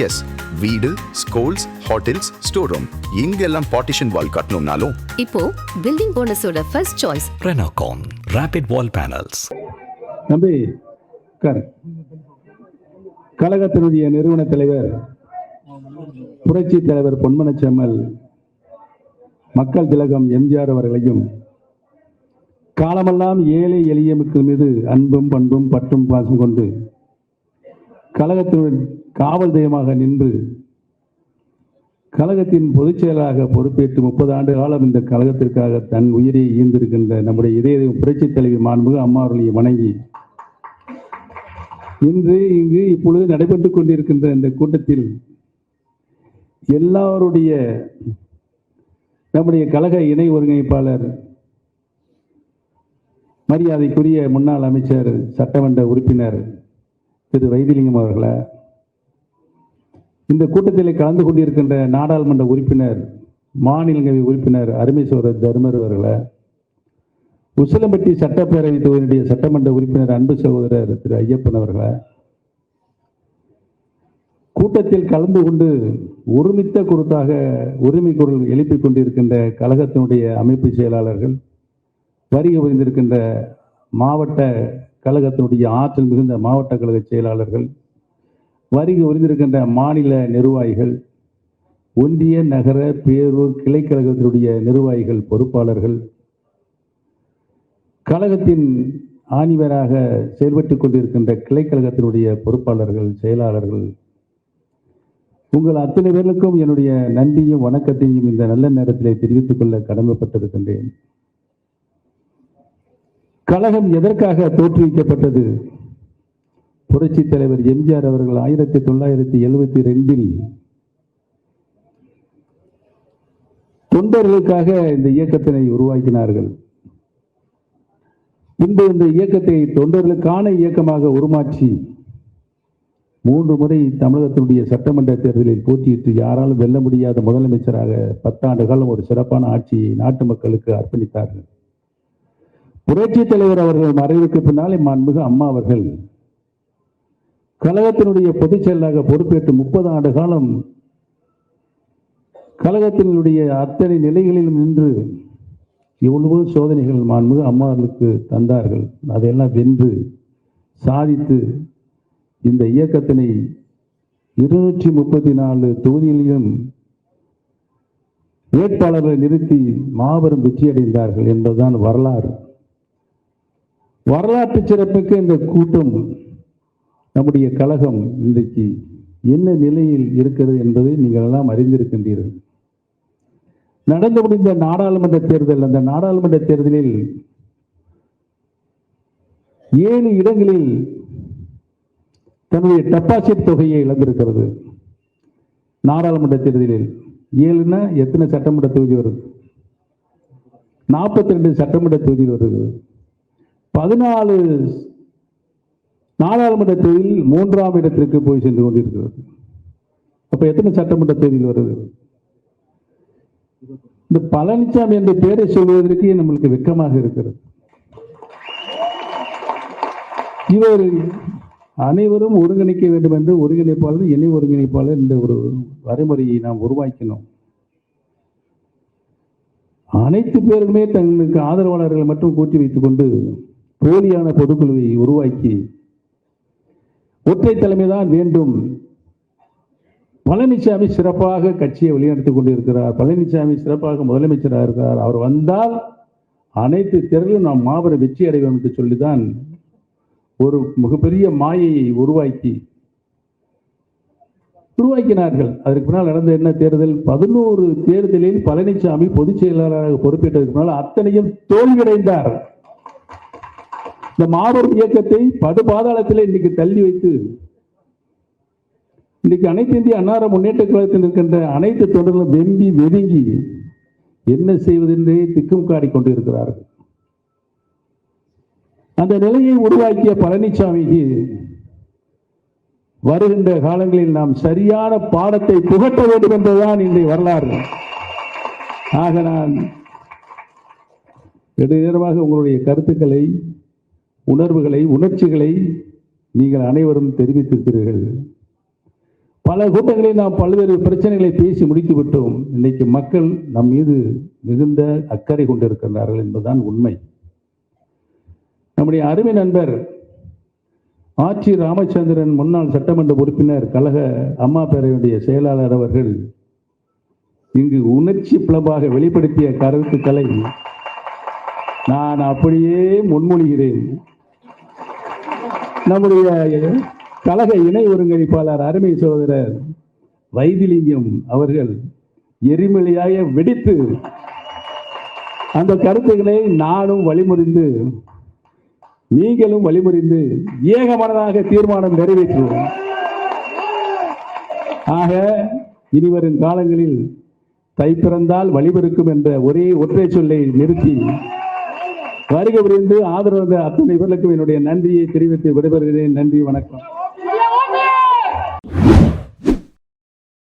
S, வீடு, schools, hotels, store room இங்கெல்லாம் partition wall கட்டணும்னாலும் இப்போ பில்டிங் போனஸோட first choice Renocon Rapid Wall Panels. தம்பி கழகத்தினுடைய நிறுவன தலைவர் புரட்சி தலைவர் பொன்மனச்செம்மல் மக்கள் திலகம் எம்ஜிஆர் அவர்களையும் காலமெல்லாம் ஏழை எளிய மக்கள் மீது அன்பும் பண்பும் பட்டும் பாசம் கொண்டு கழகத்தினுடன் காவல் தெய்வமாக நின்று கழகத்தின் பொதுச் செயலராக பொறுப்பேற்று 30 ஆண்டு காலம் இந்த கழகத்திற்காக தன் உயிரை ஈர்ந்திருக்கின்ற நம்முடைய இதய புரட்சி தலைவி மாண்புமிகு அம்மா அவர்களை வணங்கி இன்று இங்கு இப்பொழுது நடைபெற்றுக் கொண்டிருக்கின்ற இந்த கூட்டத்தில் எல்லாருடைய நம்முடைய கழக இணை ஒருங்கிணைப்பாளர் மரியாதைக்குரிய முன்னாள் அமைச்சர் சட்டமன்ற உறுப்பினர் திரு வைத்திலிங்கம் அவர்களை, இந்த கூட்டத்தில் கலந்து கொண்டிருக்கின்ற நாடாளுமன்ற உறுப்பினர் மாநிலங்களவை உறுப்பினர் அருமை சோதரர் தர்மர் அவர்களை, உசிலம்பட்டி சட்டப்பேரவை தொகுதியுடைய சட்டமன்ற உறுப்பினர் அன்பு சகோதரர் திரு ஐயப்பன் அவர்களை, கூட்டத்தில் கலந்து கொண்டு ஒருமித்த குரலாக உரிமை குரல் எழுப்பிக் கொண்டிருக்கின்ற கழகத்தினுடைய அமைப்பு செயலாளர்கள், வருகை புரிந்திருக்கின்ற மாவட்ட கழகத்தினுடைய ஆற்றல் மிகுந்த மாவட்ட கழக செயலாளர்கள், வருகை புரிந்திருக்கின்ற மாநில நிர்வாகிகள், ஒன்றிய நகர பேரூர் கிளை கழகத்தினுடைய நிர்வாகிகள் பொறுப்பாளர்கள், கழகத்தின் ஆணிவராக செயல்பட்டுக் கொண்டிருக்கின்ற கிளை கழகத்தினுடைய பொறுப்பாளர்கள் செயலாளர்கள், உங்கள் அத்தனை பேருக்கும் என்னுடைய நன்றியும் வணக்கத்தையும் இந்த நல்ல நேரத்திலே தெரிவித்துக் கொள்ள கடமைப்பட்டிருக்கின்றேன். கழகம் எதற்காக தோற்றுவிக்கப்பட்டது? புரட்சி தலைவர் எம்ஜிஆர் அவர்கள் 1972 தொண்டர்களுக்காக இந்த இயக்கத்தினை உருவாக்கினார்கள். பின்பு இந்த இயக்கத்தை தொண்டர்களுக்கான இயக்கமாக உருமாற்றி 3 முறை தமிழகத்தினுடைய சட்டமன்ற தேர்தலில் போட்டியிட்டு யாராலும் வெல்ல முடியாத முதலமைச்சராக 10 ஆண்டு காலம் ஒரு சிறப்பான ஆட்சியை நாட்டு மக்களுக்கு அர்ப்பணித்தார்கள். புரட்சி தலைவர் அவர்கள் மறைவுக்கு பின்னாலே மாண்புமிகு அம்மா அவர்கள் கழகத்தினுடைய பொதுச் செயலாளராக பொறுப்பேற்று 30 ஆண்டு காலம் கழகத்தினுடைய அத்தனை நிலைகளிலும் நின்று எவ்வளவோ சோதனைகள் மாண்புமிகு அம்மா அவர்களுக்கு தந்தார்கள். அதையெல்லாம் வென்று சாதித்து இந்த இயக்கத்தினை 234 தொகுதிகளிலும் வேட்பாளர்களை நிறுத்தி மாபெரும் வெற்றி அடைந்தார்கள் என்பதுதான் வரலாறு. வரலாற்று சிறப்புக்கு இந்த கூட்டம் நம்முடைய கழகம் இன்றைக்கு என்ன நிலையில் இருக்கிறது என்பதை நீங்கள் எல்லாம் அறிந்திருக்கின்றீர்கள். நடந்து முடிந்த நாடாளுமன்ற தேர்தல், அந்த நாடாளுமன்ற தேர்தலில் 7 இடங்களில் தன்னுடைய டெபாசிட் தொகையை இழந்திருக்கிறது. நாடாளுமன்ற தேர்தலில் 7ன்னா எத்தனை சட்டமன்ற தொகுதி வருது? 42 சட்டமன்ற தொகுதி வருது. 14 நாடாளுமன்ற தொகுதியில் 3ஆம் இடத்திற்கு போய் சென்று கொண்டிருக்கிறது. அப்ப எத்தனை சட்டமன்ற தொகுதியில் வருது? இந்த பழனிசாமி என்ற பெயரை சொல்வதற்கு நம்மளுக்கு வெட்கமாக இருக்கிறது. இவர் அனைவரும் ஒருங்கிணைக்க வேண்டும் என்று ஒருங்கிணைப்பாளர் இணை ஒருங்கிணைப்பாளர் என்ற ஒரு வரைமுறையை நாம் உருவாக்கினோம். அனைத்து பேருமே தங்களுக்கு ஆதரவாளர்களை மட்டும் கூட்டி வைத்துக் கொண்டு போலியான பொதுக்குழுவை உருவாக்கி ஒற்றை தலைமைதான் வேண்டும், பழனிசாமி சிறப்பாக கட்சியை வழிநடத்திக் கொண்டிருக்கிறார், பழனிசாமி சிறப்பாக முதலமைச்சராக இருக்கிறார், அவர் வந்தால் அனைத்து தேர்தலும் நாம் மாபெரும் வெற்றி அடைவோம் என்று சொல்லிதான் ஒரு மிகப்பெரிய மாயையை உருவாக்கினார்கள். அதற்கு பின்னால் நடந்த என்ன தேர்தல்? 11 தேர்தலில் பழனிசாமி பொதுச் செயலாளராக பொறுப்பேற்றதற்கு பின்னால் அத்தனையும் தோல்வியடைந்தார். இந்த மாபெரும் இயக்கத்தை படுபாதாளத்திலே இன்னைக்கு தள்ளி வைத்து இன்னைக்கு அனைத்து இந்திய அன்னார முன்னேற்ற கழகத்தில் இருக்கின்ற அனைத்து தொண்டர்களும் வெம்பி வெதுங்கி என்ன செய்வதென்றே திக்கும் காடி கொண்டிருக்கிறார்கள். அந்த நிலையை உருவாக்கிய பழனிசாமிக்கு வருகின்ற காலங்களில் நாம் சரியான பாடத்தை புகட்ட வேண்டும் என்பதுதான் இன்றைய வரலாறு. ஆக நான் நெடுநேரமாக உங்களுடைய கருத்துக்களை, உணர்வுகளை, உணர்ச்சிகளை நீங்கள் அனைவரும் தெரிவித்திருக்கிறீர்கள். பல கூட்டங்களில் நாம் பல்வேறு பிரச்சனைகளை பேசி முடித்து விட்டோம். இன்னைக்கு மக்கள் நம் மீது மிகுந்த அக்கறை கொண்டிருக்கிறார்கள் என்பதுதான் உண்மை. நம்முடைய அருமை நண்பர் ஆட்சி ராமச்சந்திரன், முன்னாள் சட்டமன்ற உறுப்பினர், கழக அம்மா பேரவையுடைய செயலாளர் அவர்கள் இங்கு உணர்ச்சி பிளம்பாக வெளிப்படுத்திய கருத்துக்களை நான் அப்படியே முன்மொழிகிறேன். நம்முடைய கழக இணை ஒருங்கிணைப்பாளர் அருமை சகோதரர் வைத்திலிங்கம் அவர்கள் எரிமலையாக வெடித்து அந்த கருத்துக்களை நானும் வழிமுறிந்து நீங்களும் வழிமுறிந்து ஏகமனதாக தீர்மானம் நிறைவேற்றுவோம். ஆக இனிவரும் காலங்களில் தை பிறந்தால் வழிபிறக்கும் என்ற ஒரே ஒற்றை சொல்லை நிறுத்தி வருகை புரிந்து ஆதரவு அத்தனை பேர்களுக்கும் என்னுடைய நன்றியை தெரிவித்து விடைபெறுகிறேன். நன்றி, வணக்கம்.